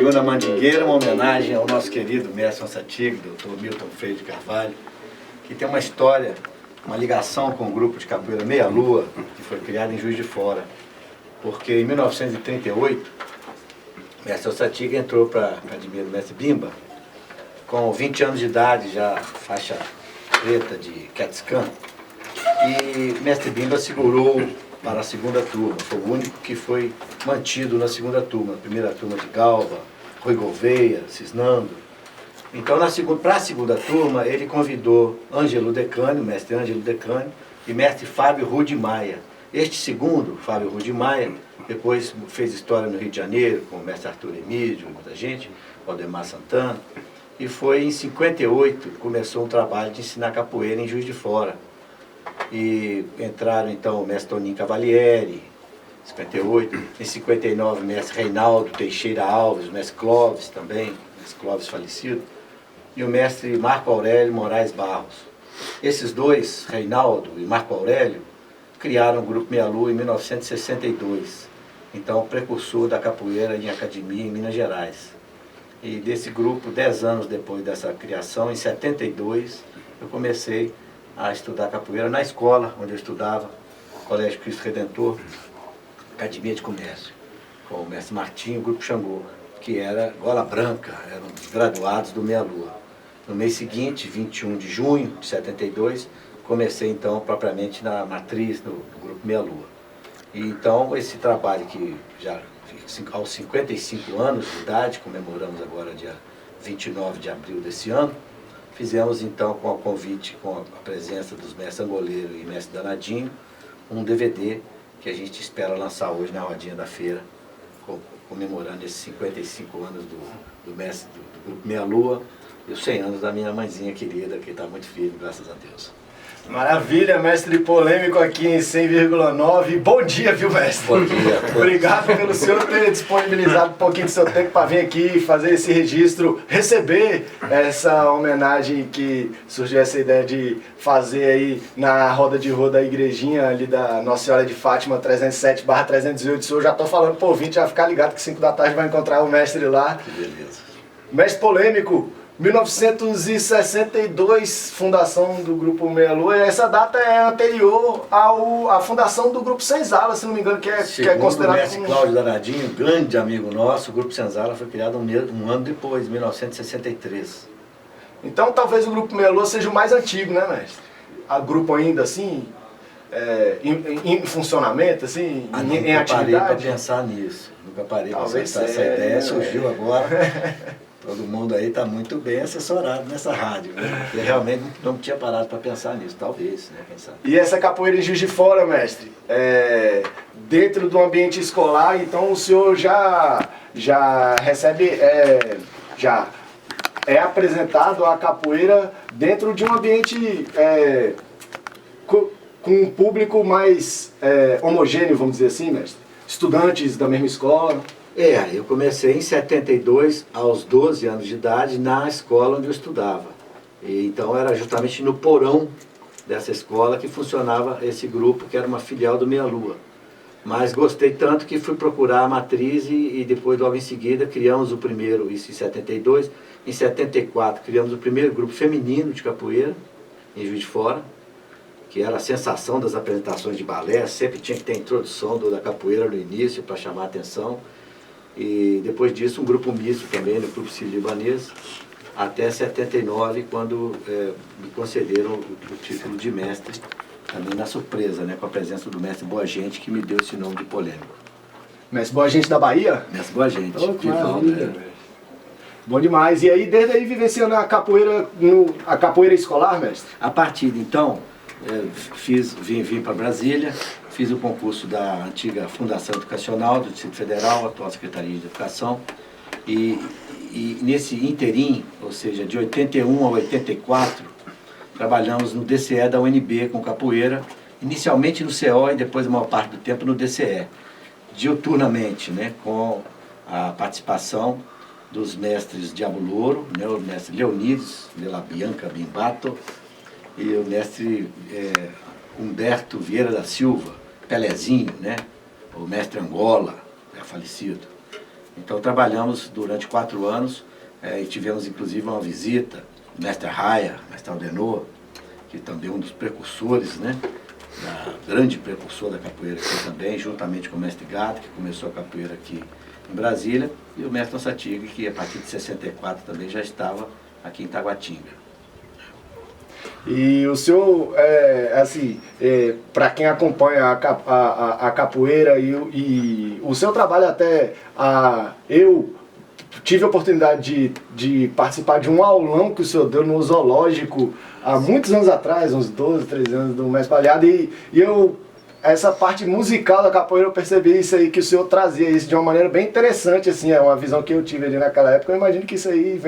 Itaperuna Mandingueira, uma homenagem ao nosso querido mestre Onça Tigre, doutor Milton Freire de Carvalho, que tem uma história, uma ligação com o grupo de capoeira Meia Lua, que foi criado em Juiz de Fora. Porque em 1938, o mestre Onça Tigre entrou para a academia do mestre Bimba, com 20 anos de idade, já faixa preta de Quetzcan, e mestre Bimba segurou para a segunda turma. Foi o único que foi mantido na segunda turma. A primeira turma de Galva, Rui Gouveia, Cisnando. Então, para a segunda turma, ele convidou Ângelo Decânio, mestre Ângelo Decânio, e mestre Fábio Rude Maia. Este segundo, Fábio Rude Maia, depois fez história no Rio de Janeiro, com o mestre Arthur Emídio, muita gente, Valdemar Santana. E foi em 58 que começou um trabalho de ensinar capoeira em Juiz de Fora. E entraram então o mestre Toninho Cavalieri, 58, em 59 o mestre Reinaldo Teixeira Alves, o mestre Clóvis também, o mestre Clóvis falecido, e o mestre Marco Aurélio Moraes Barros. Esses dois, Reinaldo e Marco Aurélio, criaram o Grupo Meia Lua em 1962, então o precursor da capoeira em academia em Minas Gerais. E desse grupo, 10 anos depois dessa criação, em 72, eu comecei a estudar capoeira na escola onde eu estudava, Colégio Cristo Redentor, Academia de Comércio, com o mestre Martinho, o Grupo Xangô, que era gola branca, eram os graduados do Meia Lua. No mês seguinte, 21 de junho de 72, comecei então propriamente na matriz do Grupo Meia Lua. E então esse trabalho que já aos 55 anos de idade, comemoramos agora dia 29 de abril desse ano, fizemos então com o convite, com a presença dos mestres Angoleiro e mestre Danadinho, um DVD que a gente espera lançar hoje na rodinha da feira, comemorando esses 55 anos do mestre do Grupo Meia Lua e os 100 anos da minha mãezinha querida, que está muito firme, graças a Deus. Maravilha, mestre polêmico aqui em 100,9. Bom dia, viu, mestre? Bom dia. Obrigado pelo senhor ter disponibilizado um pouquinho do seu tempo para vir aqui fazer esse registro, receber essa homenagem que surgiu essa ideia de fazer aí na roda de rua da igrejinha ali da Nossa Senhora de Fátima, 307/308. O senhor já estou falando pro ouvinte já ficar ligado que 5 da tarde vai encontrar o mestre lá. Que beleza. Mestre polêmico, 1962, fundação do Grupo Meia Lua. Essa data é anterior à fundação do Grupo Senzala, se não me engano, que é considerado o mestre Cláudio Danadinho, grande amigo nosso, o Grupo Senzala foi criado um ano depois, 1963. Então talvez o Grupo Meia Lua seja o mais antigo, né, mestre? O grupo ainda assim, em funcionamento, assim, em atividade? Nunca parei para pensar nisso, nunca parei para pensar. Essa ideia surgiu agora. Todo mundo aí está muito bem assessorado nessa rádio, né? Eu realmente não tinha parado para pensar nisso, talvez, né? Pensar. E essa capoeira em Juiz de Fora, mestre, dentro do ambiente escolar, então o senhor já recebe, já é apresentado a capoeira dentro de um ambiente com um público mais homogêneo, vamos dizer assim, mestre? Estudantes da mesma escola. Eu comecei em 72, aos 12 anos de idade, na escola onde eu estudava. E, então era justamente no porão dessa escola que funcionava esse grupo, que era uma filial do Meia Lua. Mas gostei tanto que fui procurar a matriz e depois, logo em seguida, criamos o primeiro, isso em 72. Em 74, criamos o primeiro grupo feminino de capoeira, em Juiz de Fora, que era a sensação das apresentações de balé, sempre tinha que ter a introdução da capoeira no início para chamar a atenção. E depois disso um grupo misto também, no Clube Sírio-Libanês, até 79, quando me concederam o título de mestre, também na surpresa, né, com a presença do mestre Boa Gente, que me deu esse nome de polêmico. Mestre Boa Gente da Bahia? Mestre Boa Gente. Oh, que maravilha. Bom demais. E aí, desde aí, vivenciando a capoeira escolar, mestre? A partir de então, vim para Brasília, fiz o concurso da antiga Fundação Educacional do Distrito Federal, atual Secretaria de Educação, e nesse interim, ou seja, de 81 a 84, trabalhamos no DCE da UNB com capoeira, inicialmente no CO e depois a maior parte do tempo no DCE, diuturnamente, né, com a participação dos mestres Diabo Louro, né, o mestre Leonides de la Bianca Bimbato e o mestre Humberto Vieira da Silva, Pelezinho, né, o mestre Angola, falecido. Então trabalhamos durante 4 anos e tivemos inclusive uma visita do mestre Raia, mestre Aldenor, que também é um dos precursores, né? Grande precursor da capoeira aqui também, juntamente com o mestre Gato, que começou a capoeira aqui em Brasília, e o mestre Onsatigue, que a partir de 64 também já estava aqui em Taguatinga. E o senhor, para quem acompanha a capoeira e o seu trabalho até, eu tive a oportunidade de participar de um aulão que o senhor deu no zoológico há muitos anos atrás, uns 12, 13 anos, do Mestre Palhado, e eu, essa parte musical da capoeira, eu percebi isso aí, que o senhor trazia isso de uma maneira bem interessante, assim, é uma visão que eu tive ali naquela época. Eu imagino que isso aí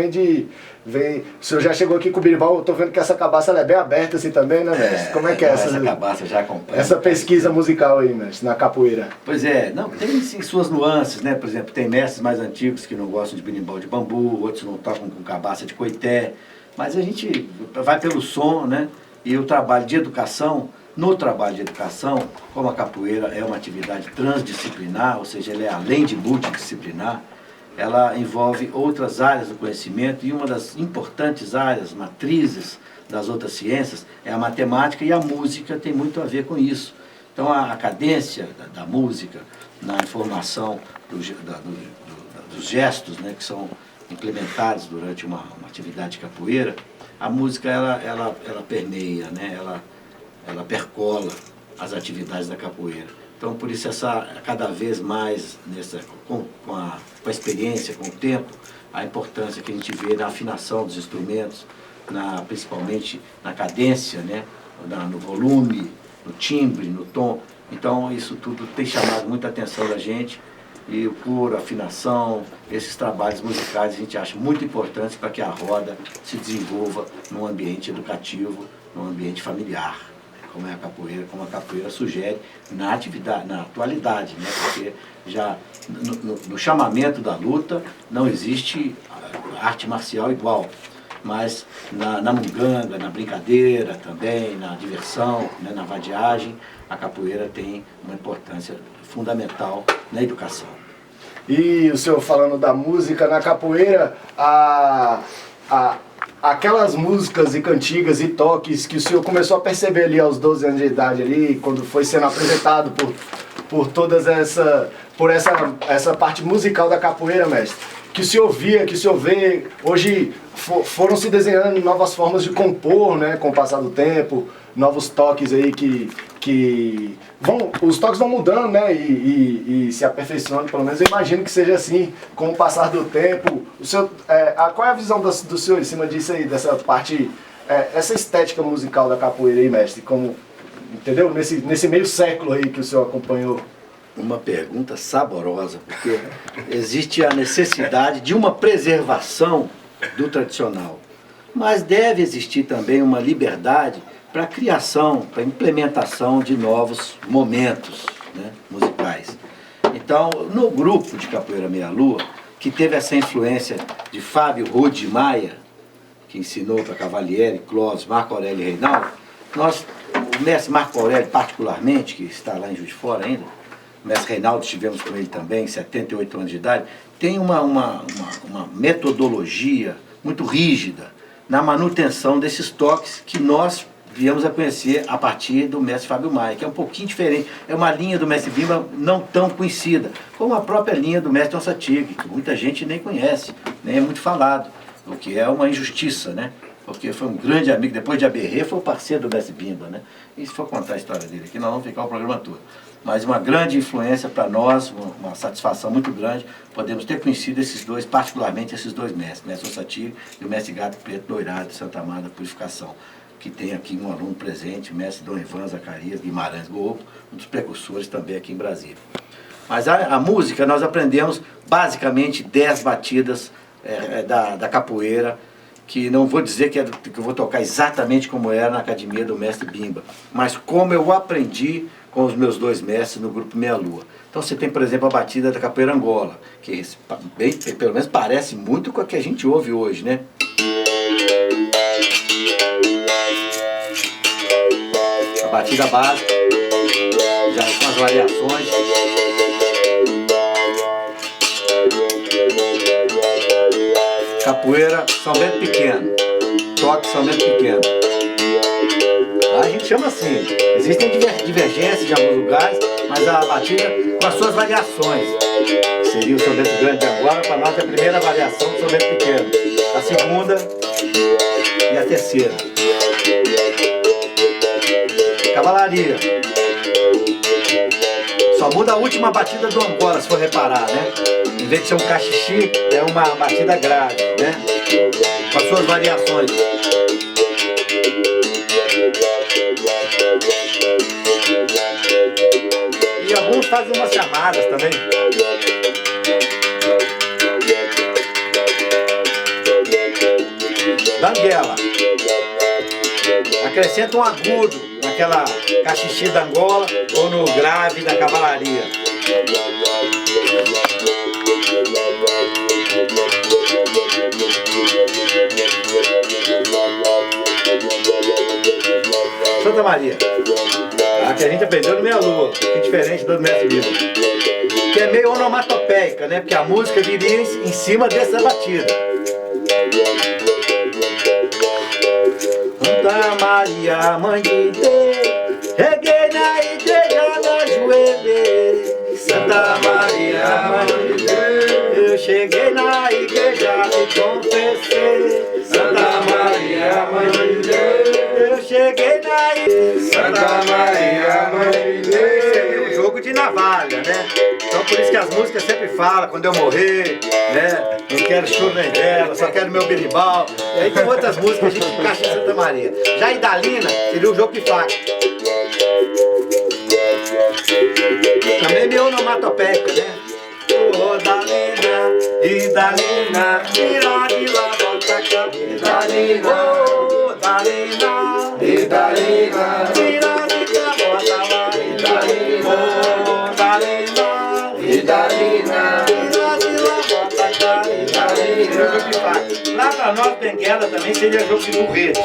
o senhor já chegou aqui com o birimbau, eu tô vendo que essa cabaça ela é bem aberta assim também, né, mestre? Como é que é essa cabaça já acompanha essa pesquisa musical aí, mestre, na capoeira? Pois é, não, tem sim suas nuances, né? Por exemplo, tem mestres mais antigos que não gostam de birimbau de bambu, outros não tocam com cabaça de coité, mas a gente vai pelo som, né? E o trabalho de educação, no trabalho de educação, como a capoeira é uma atividade transdisciplinar, ou seja, ela é além de multidisciplinar, ela envolve outras áreas do conhecimento, e uma das importantes áreas, matrizes das outras ciências, é a matemática, e a música tem muito a ver com isso. Então a cadência da música na informação dos gestos, né, que são implementados durante uma atividade de capoeira, a música ela permeia, né, ela percola as atividades da capoeira. Então, por isso, cada vez mais, com a experiência, com o tempo, a importância que a gente vê na afinação dos instrumentos, principalmente na cadência, né? No volume, no timbre, no tom. Então, isso tudo tem chamado muita atenção da gente, e o coro, a afinação, esses trabalhos musicais a gente acha muito importantes para que a roda se desenvolva num ambiente educativo, num ambiente familiar, como a capoeira sugere na atualidade, né? Porque já no chamamento da luta não existe arte marcial igual, mas na munganga, na brincadeira também, na diversão, né? Na vadiagem, a capoeira tem uma importância fundamental na educação. E o senhor falando da música na capoeira, aquelas músicas e cantigas e toques que o senhor começou a perceber ali aos 12 anos de idade ali, quando foi sendo apresentado por essa parte musical da capoeira, mestre, que o senhor via, que o senhor vê, hoje foram se desenhando novas formas de compor, né, com o passar do tempo, novos toques aí os toques vão mudando, né, e se aperfeiçoando, pelo menos eu imagino que seja assim, com o passar do tempo. O senhor, qual é a visão do senhor em cima disso aí, dessa parte, essa estética musical da capoeira aí, mestre, como, entendeu? Nesse meio século aí que o senhor acompanhou. Uma pergunta saborosa, porque existe a necessidade de uma preservação do tradicional, mas deve existir também uma liberdade para a criação, para a implementação de novos momentos, né, musicais. Então, no grupo de Capoeira Meia Lua, que teve essa influência de Fábio Rude Maia, que ensinou para Cavalieri, Clóvis, Marco Aurélio e Reinaldo, o mestre Marco Aurélio particularmente, que está lá em Juiz de Fora ainda, o mestre Reinaldo, estivemos com ele também, 78 anos de idade, tem uma metodologia muito rígida na manutenção desses toques que nós viemos a conhecer a partir do mestre Fábio Maia, que é um pouquinho diferente. É uma linha do mestre Bimba não tão conhecida, como a própria linha do mestre Onsatigue, que muita gente nem conhece, nem é muito falado, o que é uma injustiça, né? Porque foi um grande amigo, depois de Aberrê, foi o parceiro do mestre Bimba, né? E se for contar a história dele aqui, nós vamos ficar o programa todo. Mas uma grande influência para nós, uma satisfação muito grande, podemos ter conhecido esses dois, particularmente esses dois mestres, o mestre Onsatigue e o mestre Gato Preto Doirado de Santa Amada Purificação, que tem aqui um aluno presente, o mestre Dom Ivan Zacarias Guimarães Goopo, um dos precursores também aqui em Brasília. Mas a música, nós aprendemos basicamente 10 batidas da capoeira, que não vou dizer que eu vou tocar exatamente como era na academia do mestre Bimba, mas como eu aprendi com os meus dois mestres no grupo Meia Lua. Então você tem, por exemplo, a batida da capoeira Angola, que pelo menos parece muito com a que a gente ouve hoje, né? A batida básica, já com as variações. capoeira São Bento Pequeno, toque São Bento Pequeno. A gente chama assim, existem divergências em alguns lugares, mas a batida com as suas variações. Seria o São Bento Grande agora, para nós é a primeira variação do São Bento Pequeno, a segunda e a terceira. Cavalaria. Só muda a última batida do Angola, se for reparar, né? Em vez de ser um cachixi, é uma batida grave, né? Com as suas variações. E alguns fazem umas chamadas também. Banguela. Acrescenta um agudo naquela cachixi da Angola ou no grave da cavalaria. Santa Maria. A que a gente aprendeu no Meia Lua, que é diferente do Mestre Lima. Que é meio onomatopeica, né? Porque a música viria em cima dessa batida. Santa Maria, mãe de Deus, reguei na igreja, me ajoelhei. Santa Maria, mãe de Deus, eu cheguei na igreja, me confessei. Santa Maria, mãe de Deus, eu cheguei na igreja. Santa Maria, mãe de Deus. Seria um jogo de navalha, né? Então por isso que as músicas sempre falam, quando eu morrer, né? Não quero choro nem vela, só quero meu berimbau. E aí tem outras músicas que a gente encaixa em Santa Maria. Já Idalina seria um jogo de faca. Também meio onomatopeica, né? Oh, Dalina, Idalina, tira de lá, volta cá. Idalina, oh, Dalina, Idalina, tira de lá, volta lá. Idalina, oh, Dalina, Idalina, tira de lá, volta cá. Idalina. Lá pra nós, Benguela também seria jogo de burrete.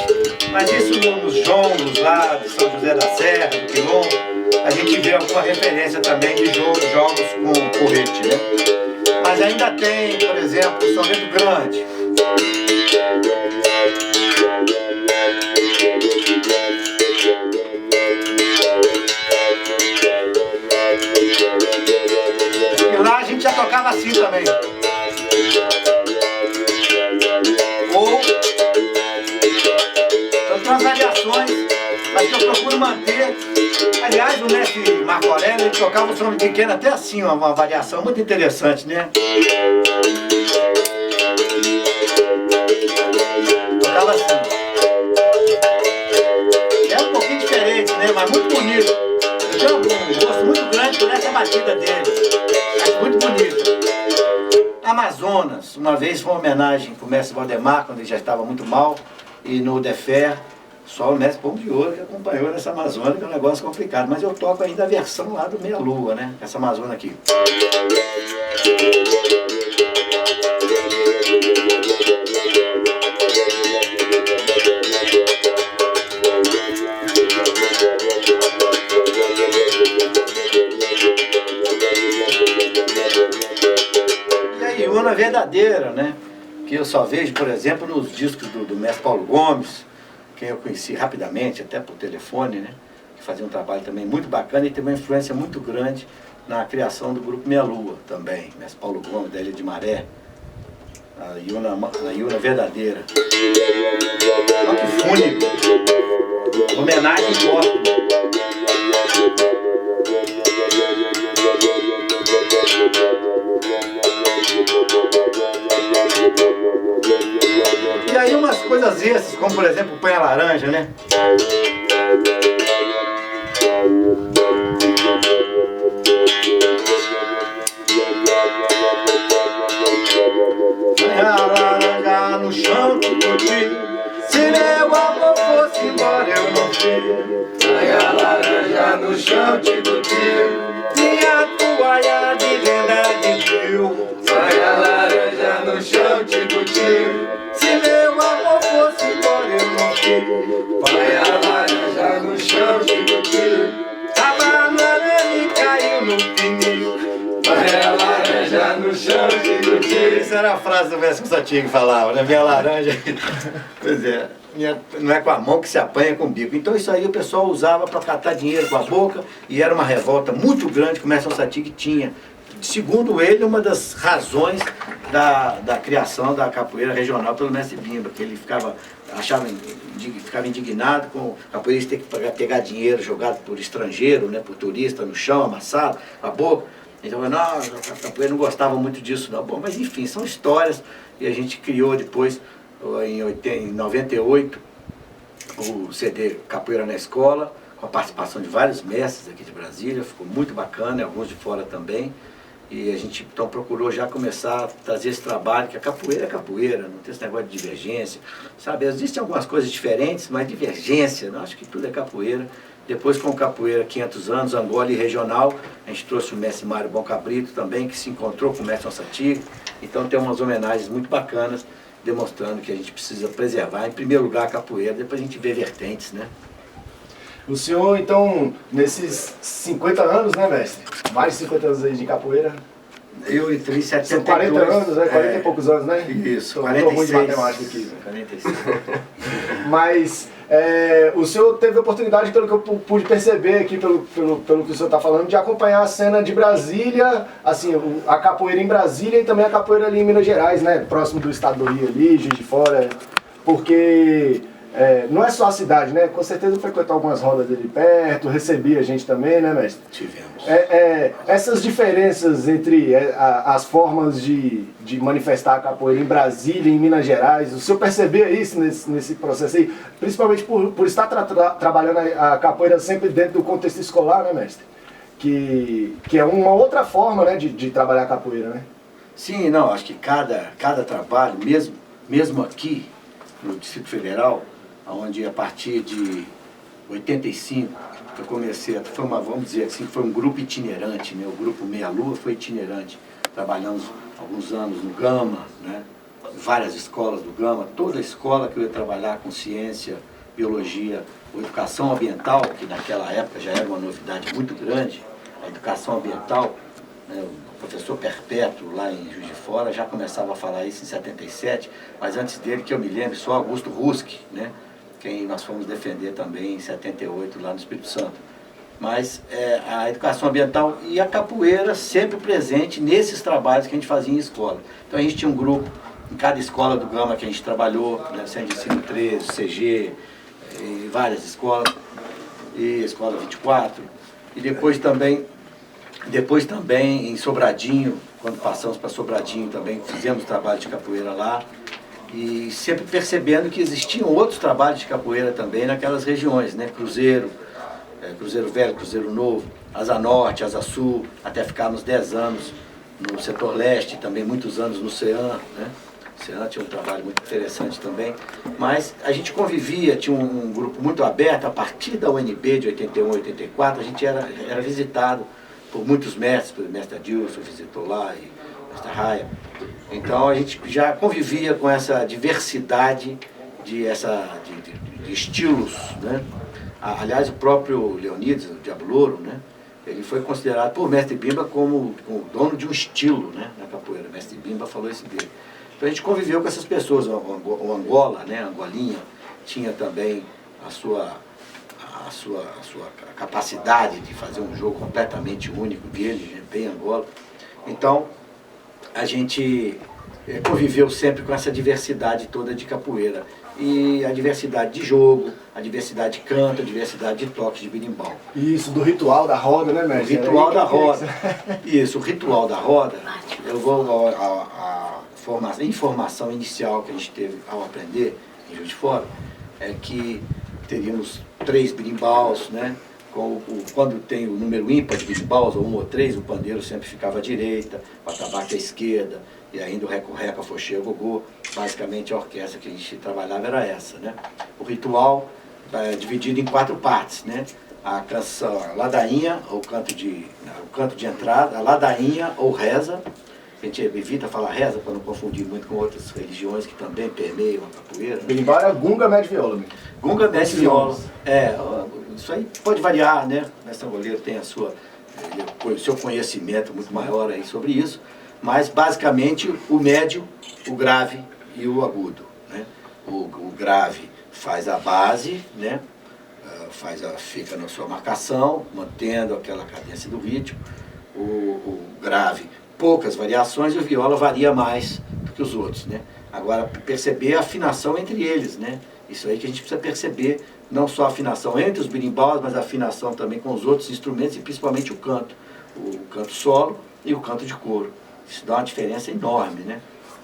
Mas isso nos jongos lá de São José da Serra, do Quilombo, a gente vê alguma referência também de jogos com porrete, né? Mas ainda tem, por exemplo, o São Bento Grande. E lá a gente já tocava assim também. Ou outras variações, mas que eu procuro manter. Aliás, o mestre Marco Aurélio, ele tocava o São Bento Pequeno até assim, uma variação muito interessante, né? Tocava assim. É um pouquinho diferente, né? Mas muito bonito. Eu tenho um gosto muito grande por essa batida dele. Acho muito bonito. Amazonas, uma vez foi uma homenagem para o mestre Valdemar, quando ele já estava muito mal, e no Defé, só o mestre Pombo de Ouro que acompanhou nessa Amazônia, que é um negócio complicado. Mas eu toco ainda a versão lá do Meia Lua, né? Essa Amazônia aqui. E a Iuna verdadeira, né? Que eu só vejo, por exemplo, nos discos do mestre Paulo Gomes, quem eu conheci rapidamente, até por telefone, né? Que fazia um trabalho também muito bacana e tem uma influência muito grande na criação do grupo Meia Lua também. Mestre Paulo Gomes, da Ilha de Maré, a Iuna verdadeira. Toque fúnebre, homenagem póstuma. E aí umas coisas essas, como por exemplo o Põe a Laranja, né? Põe a laranja no chão que curti, se meu amor fosse embora eu não sei. Põe a laranja no chão te curti, minha toalha de venda de fio. Põe a laranja no chão te curti, se meu amor fosse embora eu não sei. Põe a laranja no chão te curti, a banana me caiu no pneu. Põe a laranja no chão te curti, era a frase do Mestre Satinho que falava, né? Minha laranja. Pois é, não é com a mão que se apanha com o bico. Então isso aí o pessoal usava para catar dinheiro com a boca e era uma revolta muito grande que o Mestre Satinho tinha. Segundo ele, uma das razões da criação da capoeira regional pelo Mestre Bimba, que ele ficava indignado com a capoeira ter que pegar dinheiro jogado por estrangeiro, né, por turista no chão, amassado, a boca. Então, não, a capoeira não gostava muito disso, não. Bom, mas enfim, são histórias e a gente criou depois, em 98, o CD Capoeira na Escola, com a participação de vários mestres aqui de Brasília, ficou muito bacana, e alguns de fora também. E a gente então procurou já começar a trazer esse trabalho, que a capoeira é capoeira, não tem esse negócio de divergência, sabe? Existem algumas coisas diferentes, mas divergência, eu acho que tudo é capoeira. Depois com o Capoeira 500 anos, Angola e regional, a gente trouxe o mestre Mário Bom Cabrito também, que se encontrou com o mestre Satinho. Então tem umas homenagens muito bacanas, demonstrando que a gente precisa preservar, em primeiro lugar, a capoeira, depois a gente vê vertentes, né? O senhor, então, nesses 50 anos, né, mestre? Mais de 50 anos aí de capoeira. Eu entrei em 72. São 40 anos, né? 40 e poucos anos, né? Isso, 46. Tô ruim de matemática aqui. 46. Mas o senhor teve a oportunidade, pelo que eu pude perceber aqui, pelo que o senhor está falando, de acompanhar a cena de Brasília, assim, a capoeira em Brasília e também a capoeira ali em Minas Gerais, né? Próximo do estado do Rio ali, Juiz de Fora, porque... não é só a cidade, né? Com certeza frequentou algumas rodas ali perto, recebi a gente também, né, mestre? Tivemos. Essas diferenças entre as formas de manifestar a capoeira em Brasília e em Minas Gerais, o senhor percebia isso nesse processo aí? Principalmente por estar trabalhando a capoeira sempre dentro do contexto escolar, né, mestre? Que é uma outra forma, né, de trabalhar a capoeira, né? Sim, não, acho que cada trabalho, mesmo aqui no Distrito Federal, onde a partir de 85 eu comecei, vamos dizer assim, foi um grupo itinerante, né? O grupo Meia Lua foi itinerante. Trabalhamos alguns anos no Gama, né? Várias escolas do Gama, toda escola que eu ia trabalhar com ciência, biologia ou educação ambiental, que naquela época já era uma novidade muito grande, a educação ambiental, né? O professor Perpétuo, lá em Juiz de Fora, já começava a falar isso em 77, mas antes dele, que eu me lembro, só Augusto Ruski, né? Quem nós fomos defender também em 78 lá no Espírito Santo. Mas a educação ambiental e a capoeira sempre presente nesses trabalhos que a gente fazia em escola. Então a gente tinha um grupo em cada escola do Gama que a gente trabalhou, né, Centro de Ensino 13, CG, e várias escolas, e Escola 24. E depois também em Sobradinho, quando passamos para Sobradinho também, fizemos trabalho de capoeira lá. E sempre percebendo que existiam outros trabalhos de capoeira também naquelas regiões, né? Cruzeiro Velho, Cruzeiro Novo, Asa Norte, Asa Sul, até ficarmos 10 anos no setor leste, também muitos anos no CEAM, né? O CEAM tinha um trabalho muito interessante também, mas a gente convivia, tinha um grupo muito aberto. A partir da UNB de 81, 84, a gente era visitado por muitos mestres, o mestre Adilson visitou lá, e o mestre Raia. Então a gente já convivia com essa diversidade de estilos, né? Aliás, o próprio Leonidas, o Diabo Louro, né? Ele foi considerado por mestre Bimba como o dono de um estilo, né, na capoeira. O mestre Bimba falou isso dele. Então a gente conviveu com essas pessoas. O Angola, né, a Angolinha, tinha também a sua capacidade de fazer um jogo completamente único dele, né, bem Angola. Então a gente conviveu sempre com essa diversidade toda de capoeira. E a diversidade de jogo, a diversidade de canto, a diversidade de toques de berimbau. Isso, do ritual da roda, né, mestre? O ritual da roda. Isso, o ritual da roda, eu vou a informação inicial que a gente teve ao aprender em Juiz de Fora, é que teríamos 3 berimbaus, né? Quando tem o número ímpar de berimbaus, ou 1 ou 3, o pandeiro sempre ficava à direita, o atabaque à esquerda, e ainda o reco-reca, fochê, gogô. Basicamente a orquestra que a gente trabalhava era essa, né? O ritual é dividido em 4 partes, né? A canção, a ladainha, o canto de entrada, a ladainha ou reza. A gente evita falar reza para não confundir muito com outras religiões que também permeiam a capoeira. Berimbau era gunga, médio viola. Né? Gunga, médio viola. Isso aí pode variar, né? O mestre Angoleiro tem o seu conhecimento muito maior aí sobre isso. mas basicamente o médio, o grave e o agudo, né? O grave faz a base, né? Fica na sua marcação, mantendo aquela cadência do ritmo. O grave, poucas variações, e o viola varia mais do que os outros, né? Agora, perceber a afinação entre eles, né? Isso aí que a gente precisa perceber, não só a afinação entre os berimbau, mas a afinação também com os outros instrumentos, e principalmente o canto solo e o canto de coro. Isso dá uma diferença enorme, né?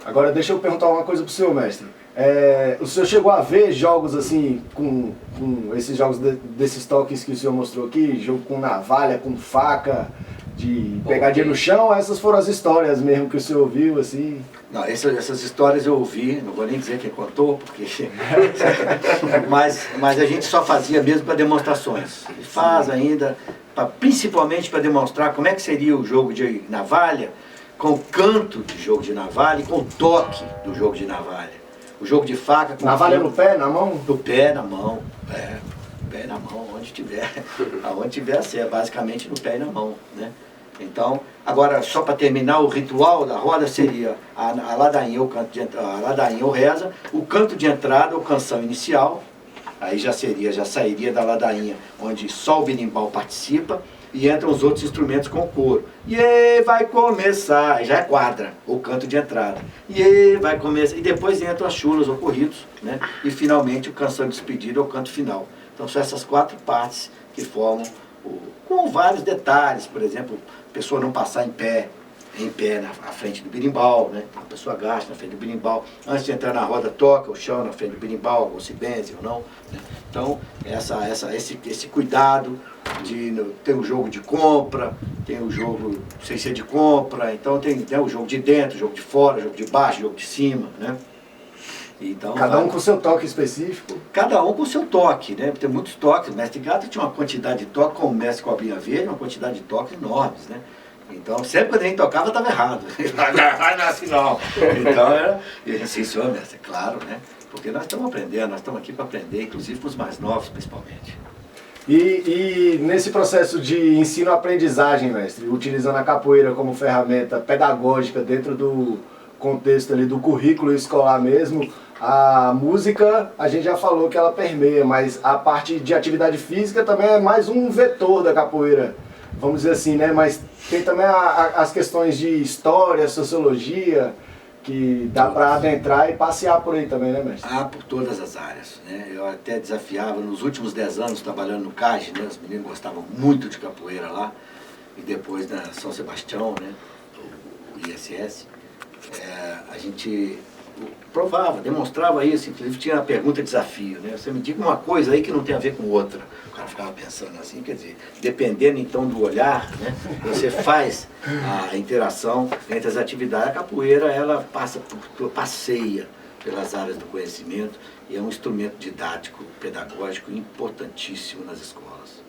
Agora deixa eu perguntar uma coisa pro senhor, mestre. O senhor chegou a ver jogos assim, com esses jogos desses toques que o senhor mostrou aqui, jogo com navalha, com faca, de pegadinha no chão? Essas foram as histórias mesmo que o senhor ouviu, assim? Não, essas histórias eu ouvi, não vou nem dizer quem contou, porque mas a gente só fazia mesmo para demonstrações. E faz ainda, principalmente para demonstrar como é que seria o jogo de navalha, com o canto de jogo de navalha e com o toque do jogo de navalha. O jogo de faca... Com navalha no pé, na mão? No pé, na mão, pé na mão, onde tiver. Aonde tiver, assim, basicamente no pé e na mão, né? Então, agora, só para terminar, o ritual da roda seria a ladainha, a ladainha ou reza, o canto de entrada ou canção inicial, aí já sairia da ladainha, onde só o berimbau participa, e entram os outros instrumentos com o coro. E vai começar, já é quadra, o canto de entrada. E vai começar, e depois entram as chulas ou corridos, né? E finalmente o canção de despedida ou canto final. Então são essas 4 partes que formam, com vários detalhes, por exemplo, a pessoa não passar em pé à frente do berimbau, né? A pessoa agacha na frente do berimbau, antes de entrar na roda toca o chão na frente do berimbau, ou se benze ou não, né? Então esse cuidado de ter o jogo de compra, tem o jogo sem ser de compra, então tem o jogo de dentro, o jogo de fora, o jogo de baixo, o jogo de cima, né? Então, cada um com o seu toque específico? Cada um com o seu toque, né? Tem muitos toques. O mestre Gato tinha uma quantidade de toques, como o mestre Cobrinha Verde, uma quantidade de toques enormes, né? Então, sempre quando a gente tocava, estava errado. Não, assim não. Então, e a gente disse, senhor mestre, claro, né? Porque nós estamos aprendendo, nós estamos aqui para aprender, inclusive com os mais novos, principalmente. E nesse processo de ensino-aprendizagem, mestre, utilizando a capoeira como ferramenta pedagógica dentro do contexto ali do currículo escolar mesmo, a música, a gente já falou que ela permeia, mas a parte de atividade física também é mais um vetor da capoeira, vamos dizer assim, né? Mas tem também as questões de história, sociologia, que dá para adentrar e passear por aí também, né, mestre? Por todas as áreas, né? Eu até desafiava, nos últimos 10 anos trabalhando no CAGE, né? Os meninos gostavam muito de capoeira lá, e depois na São Sebastião, né? O ISS, a gente provava, demonstrava isso, inclusive tinha a pergunta desafio, né? Você me diga uma coisa aí que não tem a ver com outra. O cara ficava pensando assim, quer dizer, dependendo então do olhar, né? Você faz a interação entre as atividades. A capoeira, ela passeia pelas áreas do conhecimento e é um instrumento didático, pedagógico importantíssimo nas escolas.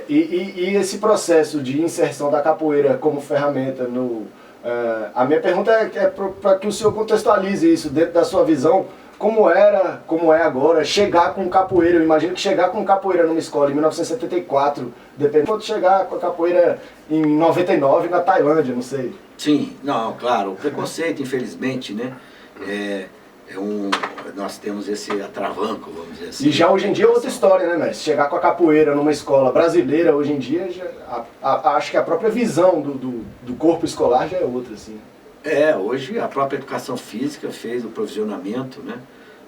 E esse processo de inserção da capoeira como ferramenta no... a minha pergunta é para que o senhor contextualize isso dentro da sua visão, como era, como é agora, chegar com capoeira. Eu imagino que chegar com capoeira numa escola em 1974, depende quando chegar com a capoeira em 99 na Tailândia, não sei. Sim, não, claro, o preconceito, infelizmente, né, nós temos esse atravanco, vamos dizer assim. E já hoje em dia é outra história, né, mestre? Chegar com a capoeira numa escola brasileira, hoje em dia, acho que a própria visão do corpo escolar já é outra, assim. Hoje a própria educação física fez o provisionamento, né?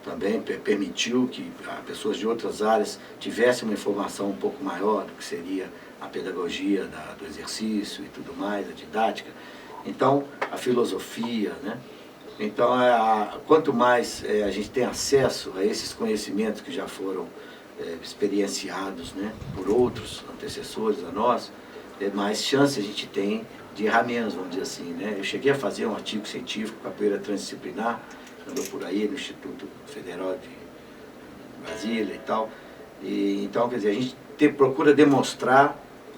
Também permitiu que pessoas de outras áreas tivessem uma informação um pouco maior do que seria a pedagogia do exercício e tudo mais, a didática. Então, a filosofia, né? Então, quanto mais a gente tem acesso a esses conhecimentos que já foram experienciados, né, por outros antecessores a nós, mais chance a gente tem de errar menos, vamos dizer assim, né? Eu cheguei a fazer um artigo científico, capoeira transdisciplinar, andou por aí no Instituto Federal de Brasília e tal. Então, quer dizer, a gente procura demonstrar,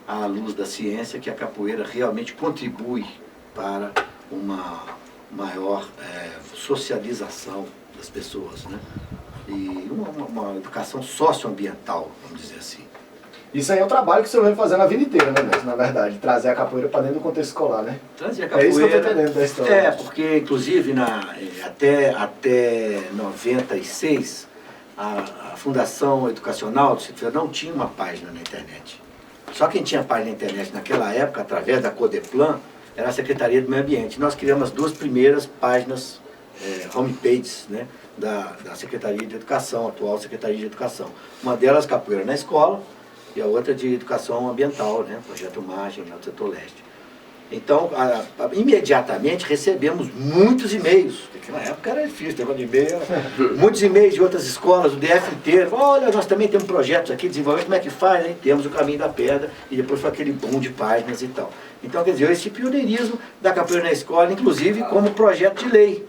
à luz da ciência, que a capoeira realmente contribui para uma maior socialização das pessoas, né? E uma educação socioambiental, vamos dizer assim. Isso aí é um trabalho que o senhor vem fazendo a vida inteira, né, mestre? Na verdade, trazer a capoeira para dentro do contexto escolar, né? Trazer a capoeira... É isso que eu estou entendendo da história. Porque inclusive até 96, a Fundação Educacional do Distrito Federal não tinha uma página na internet. Só quem tinha página na internet naquela época, através da Codeplan, era a Secretaria do Meio Ambiente. Nós criamos as 2 primeiras páginas, homepages, né, da Secretaria de Educação, atual Secretaria de Educação. Uma delas, Capoeira na Escola, e a outra de Educação Ambiental, né, Projeto Margem, no Setor Leste. Então, imediatamente recebemos muitos e-mails, porque na época era difícil, negócio de e-mail, muitos e-mails de outras escolas, do DF inteiro. Olha, nós também temos projetos aqui, desenvolvendo, como é que faz? Aí temos o Caminho da Pedra, e depois foi aquele boom de páginas e tal. Então, quer dizer, esse pioneirismo da capoeira na escola, inclusive como projeto de lei,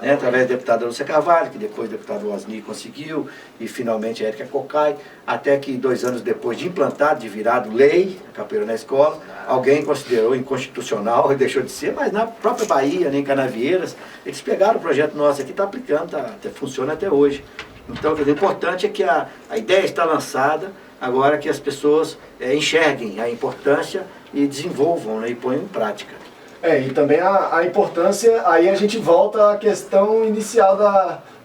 né, através da deputada Lúcia Carvalho, que depois o deputado Osni conseguiu, e finalmente a Érica Cocai, até que 2 anos depois de implantado, de virado lei, a capoeira na escola, alguém considerou inconstitucional e deixou de ser, mas na própria Bahia, nem em Canavieiras, eles pegaram o projeto nosso aqui, está aplicando, funciona até hoje. Então, quer dizer, o importante é que a ideia está lançada, agora que as pessoas enxerguem a importância e desenvolvam, né, e ponham em prática. E também a importância, aí a gente volta à questão inicial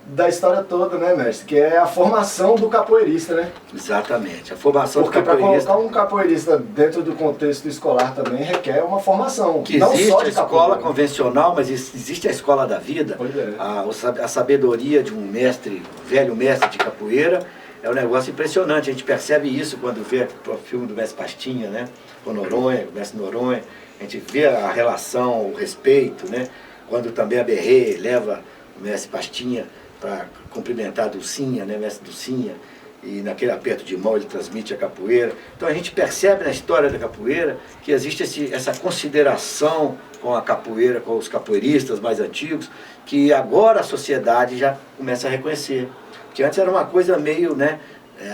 da história toda, né, mestre? Que é a formação do capoeirista, né? Exatamente, a formação do capoeirista. Porque para colocar um capoeirista dentro do contexto escolar também requer uma formação. Que não existe só de a escola convencional, mas existe a escola da vida. A sabedoria de um mestre, um velho mestre de capoeira, é um negócio impressionante. A gente percebe isso quando vê o filme do mestre Pastinha, né? O Noronha, o mestre Noronha. A gente vê a relação, o respeito, né? Quando também a Berrê leva o mestre Pastinha para cumprimentar a Dulcinha, né? Mestre Dulcinha, e naquele aperto de mão ele transmite a capoeira. Então a gente percebe na história da capoeira que existe essa consideração com a capoeira, com os capoeiristas mais antigos, que agora a sociedade já começa a reconhecer. Que antes era uma coisa meio, né,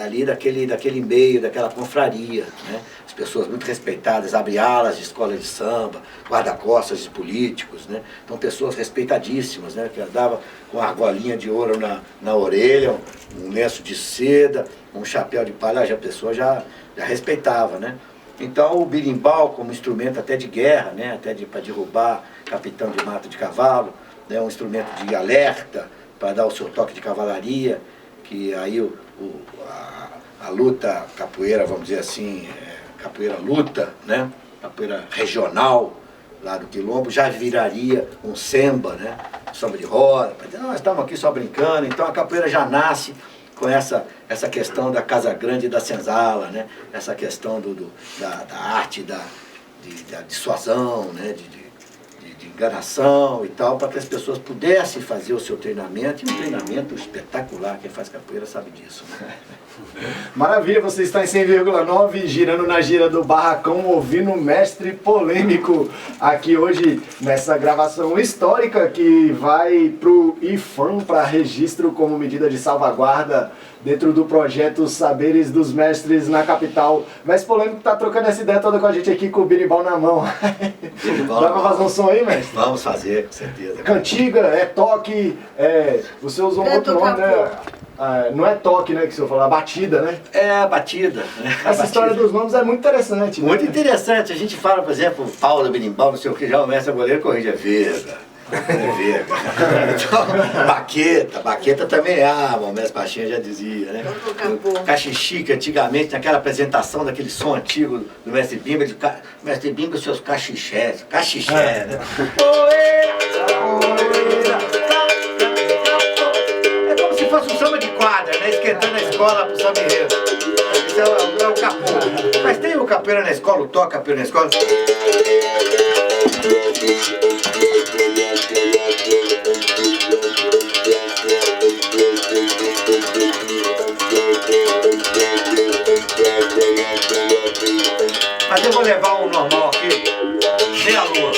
ali daquele meio, daquela confraria, né? As pessoas muito respeitadas, abre alas de escola de samba, guarda-costas de políticos, né? Então pessoas respeitadíssimas, né, que andavam com argolinha de ouro na orelha, um lenço de seda, um chapéu de palha, a pessoa já respeitava, né? Então o berimbau como instrumento até de guerra, né, para derrubar capitão de mato de cavalo, né, um instrumento de alerta, para dar o seu toque de cavalaria, que aí a luta capoeira, vamos dizer assim, capoeira luta, né? Capoeira regional lá do Quilombo, já viraria um samba, né? Samba de roda, nós estamos aqui só brincando. Então a capoeira já nasce com essa questão da Casa Grande e da senzala, né? Essa questão da arte, da dissuasão, né? De enganação e tal, para que as pessoas pudessem fazer o seu treinamento, e um treinamento espetacular. Quem faz capoeira sabe disso, né? Maravilha, você está em 100,9, girando na gira do Barracão, ouvindo o mestre polêmico aqui hoje nessa gravação histórica que vai para o IFAM, para registro como medida de salvaguarda dentro do projeto Saberes dos Mestres na Capital. Mestre polêmico está trocando essa ideia toda com a gente aqui com o berimbau na mão. Dá para fazer um som aí, mestre? Vamos fazer, com certeza. Cantiga, toque, você usou um outro nome, né? Não é toque, né, que o senhor falou, a batida, né? É a batida. Né? Essa história dos nomes é muito interessante. Muito interessante. A gente fala, por exemplo, pau do berimbau, não sei o que, já o mestre goleiro corrige, é verga. Então, baqueta também o mestre Pastinha já dizia, né? Caxixi, que antigamente, naquela apresentação daquele som antigo do mestre Bimba, ele dizia, mestre Bimba, os seus caxixés, né? É como se fosse um samba de quadra, né? Esquentando a escola pro samba enredo. Isso é o capô. Mas tem o capoeira na escola, o toque capoeira na escola. Mas eu vou levar um normal aqui, sem a lua.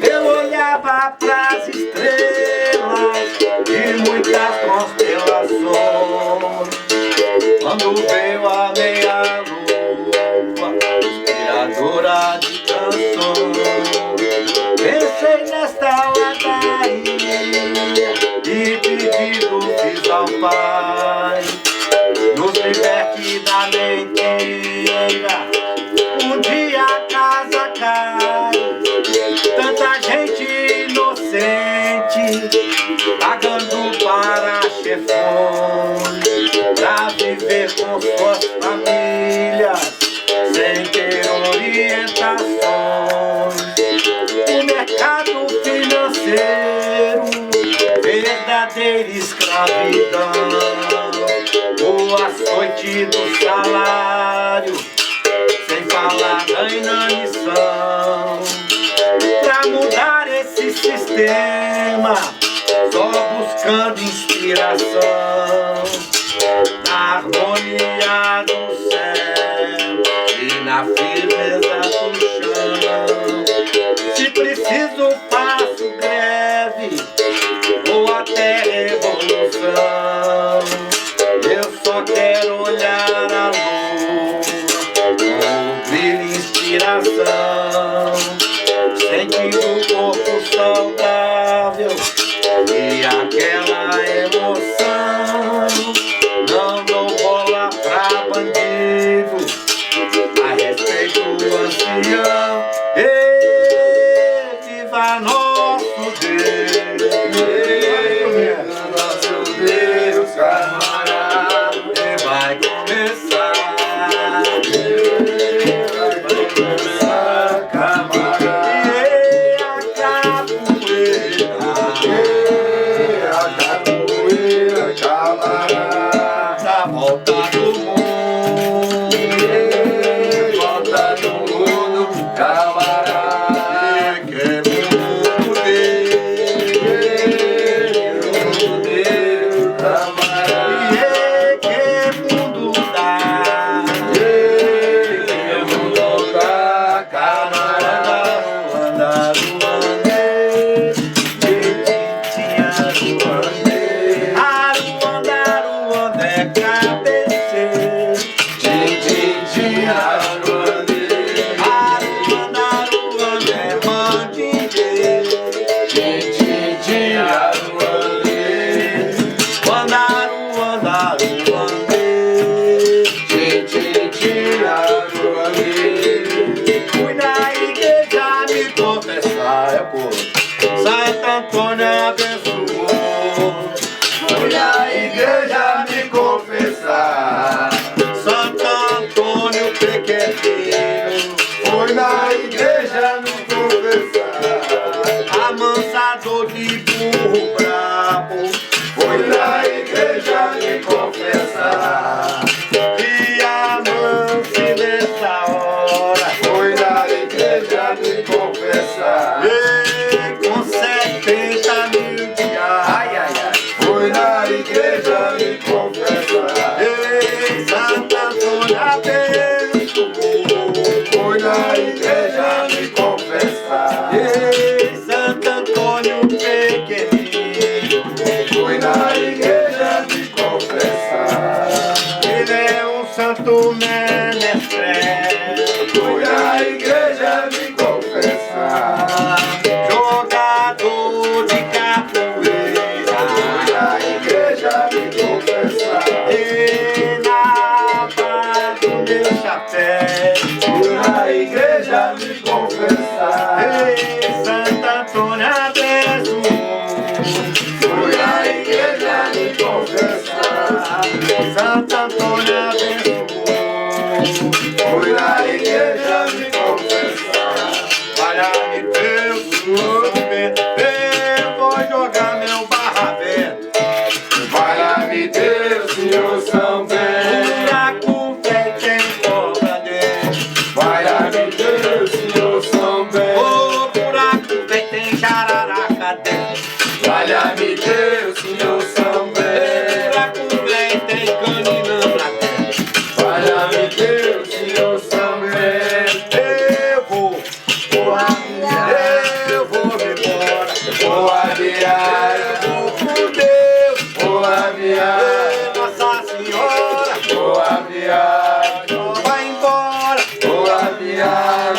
Eu olhava pras estrelas de muitas constelações, quando veio a meia-lua, inspiradora de canções. Pensei nesta lata viver com suas famílias sem ter orientações. O mercado financeiro, verdadeira escravidão. O açoite do salário, sem falar da inanição. Pra mudar esse sistema, só buscando inspiração na harmonia do céu e na firmeza do chão. Se preciso faço greve ou até revolução. Eu só quero olhar a lua com brilho e inspiração, sentindo o corpo saudável e aquela emoção. Não dou bola pra bandido, a respeito do ancião. Ei, viva nosso Deus, viva nosso Deus, camarada, e vai começar, camarada. Da volta do mundo, volta do mundo, camarada, que mundo dele, camarada, que mundo dá, que mundo dá, camarada, andar o andê, tinha o andê. Fui na igreja me confessar, Santo Antônio abençoou. Fui na igreja me confessar, Santo Antônio pequenino. Fui na igreja me confessar, amansador de burro brabo. Fui na igreja me confessar, e amance nessa hora. Fui na igreja me confessar, e com 70 mil dias. Fui na igreja me confessar, e Santo Antônio abençoou. Fui na igreja me confessar, e Santo Antônio pequenino. Fui na igreja me confessar, ele é um santo menestrel. Fui na igreja me confessar, jogador de capoeira. Fui na igreja me confessar, e na barra do meu chapéu. Fui na igreja me confessar, e Santo Antônio abençoou. Fui na igreja me confessar, Santo Antônio abençoou. Fui na igreja me confessar, valha-me Deus, eu vou jogar meu barravento. Valha-me Deus, Senhor São Bento, buraco vem tem cobra dentro. Valha-me Deus, Senhor São Bento, o buraco vem tem jararaca dentro. Valha-me Deus, Senhor São Bento, buraco vem tem caninã lá dentro. Valha-me Deus, Senhor São Bento, eu vou aviar, eu vou me embora, vou aviar, eu vou com Deus, vou aviar, Nossa Senhora, vou aviar, vai embora, vou aviar.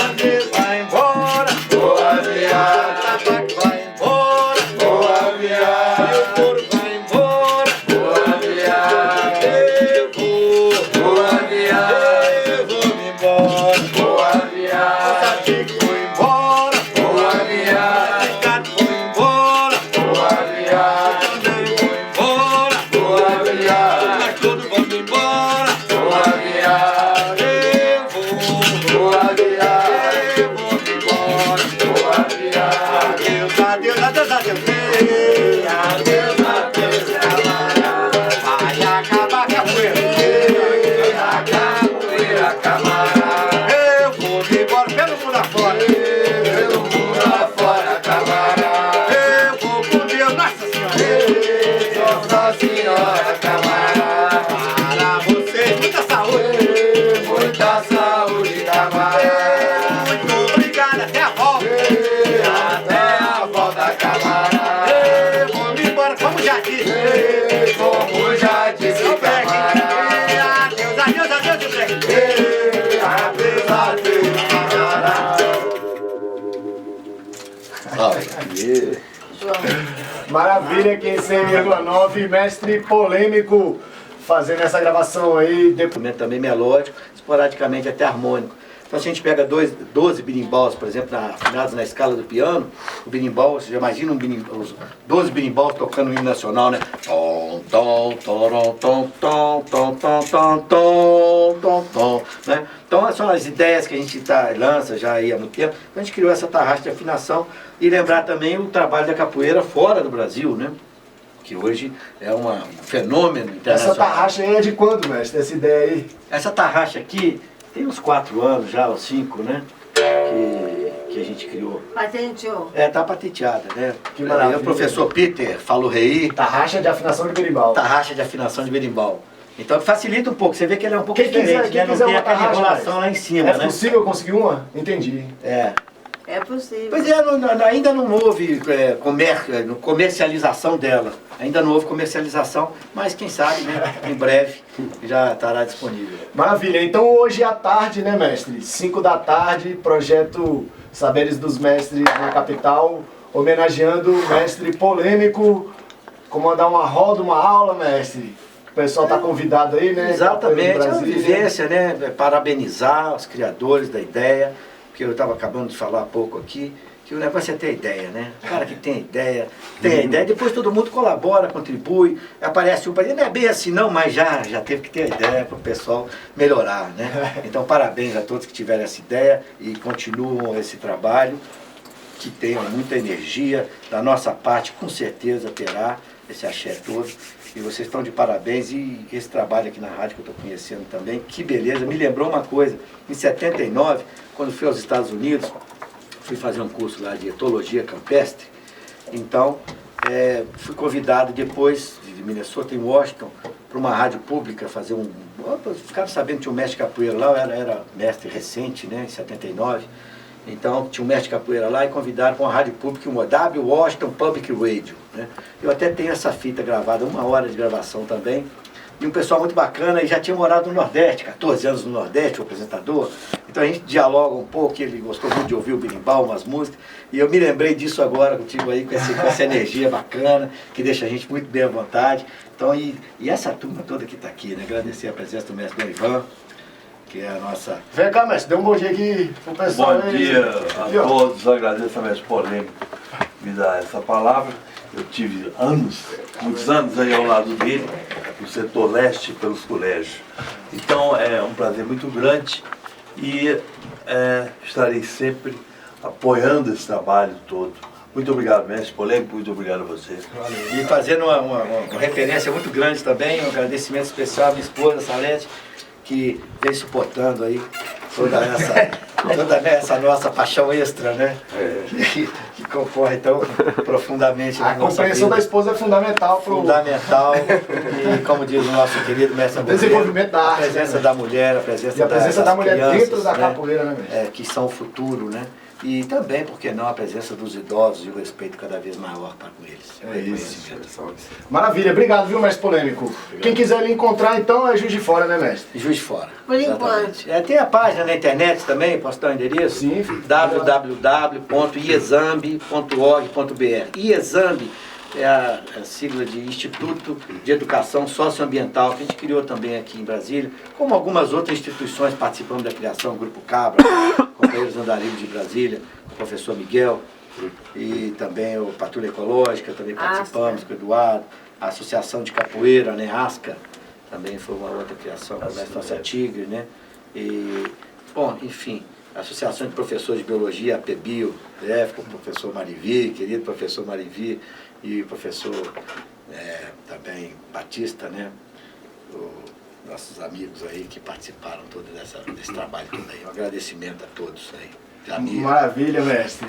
mundo afora. Pelo mundo afora, camarada. Eu vou com Deus, Nossa Senhora. Nossa Senhora, camarada. Para vocês, muita saúde. Muita saúde, camarada. Muito obrigado, até a volta. Até a volta, camarada. Vamos embora, como já disse. Como já disse, camarada. Adeus, adeus, adeus, Breck. Adeus, adeus, camarada. Maravilha, quem 100,9, mestre polêmico, fazendo essa gravação aí. Também melódico, esporadicamente até harmônico. Então se a gente pega 12 berimbau, por exemplo, afinados na escala do piano, o berimbau, você já imagina os 12 berimbau tocando o hino nacional, né? Tom, tom, tom, tom, tom, tom, tom, tom, tom, tom, tom, né? Então são as ideias que a gente lança já aí há muito tempo. Então a gente criou essa tarraxa de afinação e lembrar também o trabalho da capoeira fora do Brasil, né? Que hoje é um fenômeno internacional. Essa tarraxa aí é de quando, mestre, essa ideia aí? Essa tarraxa aqui tem uns 4 anos já, ou 5, né? Que a gente criou. Patenteou. Tá patenteada, né? Que maravilha. O professor Peter falou rei, Tarraxa de afinação de berimbau. tarraxa de afinação de berimbau. Então facilita um pouco, você vê que ele é um pouco Quem quiser- diferente, quem né? Não quiser tem uma aquela tarraxa, enrolação mas lá em cima, É né? possível conseguir uma? Entendi. É. É possível. Pois é, ainda não houve comercialização dela. Ainda não houve comercialização, mas quem sabe, né? Em breve já estará disponível. Maravilha, então hoje à tarde, né, mestre? 5 da tarde, projeto Saberes dos Mestres na capital, homenageando o mestre polêmico, comandar uma roda, uma aula, mestre. O pessoal está convidado aí, né? Exatamente, é uma Brasília. vivência, né? Parabenizar os criadores da ideia, porque eu estava acabando de falar há pouco aqui, que o negócio é ter ideia, né? O cara que tem a ideia, depois todo mundo colabora, contribui, aparece um país, não é bem assim não, mas já teve que ter a ideia para o pessoal melhorar, né? Então parabéns a todos que tiveram essa ideia e continuam esse trabalho, que tenham muita energia, da nossa parte com certeza terá esse axé todo. E vocês estão de parabéns, e esse trabalho aqui na rádio que eu estou conhecendo também, que beleza, me lembrou uma coisa, em 79, quando fui aos Estados Unidos, fui fazer um curso lá de etologia campestre, então fui convidado depois de Minnesota, em Washington, para uma rádio pública fazer ficaram sabendo que tinha um mestre capoeira lá, eu era mestre recente, né, em 79, então tinha um mestre capoeira lá e convidaram para uma rádio pública, uma W Washington Public Radio, né? Eu até tenho essa fita gravada, 1 hora de gravação também, e um pessoal muito bacana, e já tinha morado no Nordeste, 14 anos no Nordeste, o apresentador, então a gente dialoga um pouco, ele gostou muito de ouvir o berimbau, umas músicas, e eu me lembrei disso agora contigo aí, com essa energia bacana, que deixa a gente muito bem à vontade. Então, e essa turma toda que está aqui, né? Agradecer a presença do mestre Dom Ivan, que é a nossa... Vem cá, mestre, dê um bom dia aqui pro pessoal. Bom aí. dia Aqui, a ó. todos, agradeço a mestre polêmico me dar essa palavra. Eu tive muitos anos aí ao lado dele, no setor leste, pelos colégios. Então é um prazer muito grande e estarei sempre apoiando esse trabalho todo. Muito obrigado, mestre polêmico, muito obrigado a você. E fazendo uma referência muito grande também, um agradecimento especial à minha esposa, Salete, que vem suportando aí toda essa nossa paixão extra, né? Que concorre tão profundamente na A nossa compreensão vida. da esposa é fundamental para o Fundamental, e como diz o nosso querido mestre Amoreira, desenvolvimento da a arte. presença da mulher, a presença, E a presença da das mulher crianças, dentro da né? capoeira, né, mestre? Que são o futuro, né? E também, por que não, a presença dos idosos e o respeito cada vez maior para com eles. É isso. Reconhecimento. Maravilha, obrigado, viu, mestre polêmico? Quem quiser lhe encontrar, então, é Juiz de Fora, né, mestre? E Juiz de Fora. Por exatamente. Tem a página na internet também, posso dar o endereço? Sim. www.iezambi.org.br. IEZAMBI é a sigla de Instituto de Educação Socioambiental, que a gente criou também aqui em Brasília, como algumas outras instituições participando da criação, o Grupo Cabra, Companheiros Andarilhos de Brasília, o professor Miguel, e também o Patrulha Ecológica, também participamos com o Eduardo, a Associação de Capoeira, né, ASCA, também foi uma outra criação, com a Nossa Tigre, né, e, bom, enfim, a Associação de Professores de Biologia, a PEBIO, com o professor Marivi, querido professor Marivi, e o professor também Batista, né, nossos amigos aí que participaram todo desse trabalho também. Um agradecimento a todos aí. Camila. Maravilha, mestre.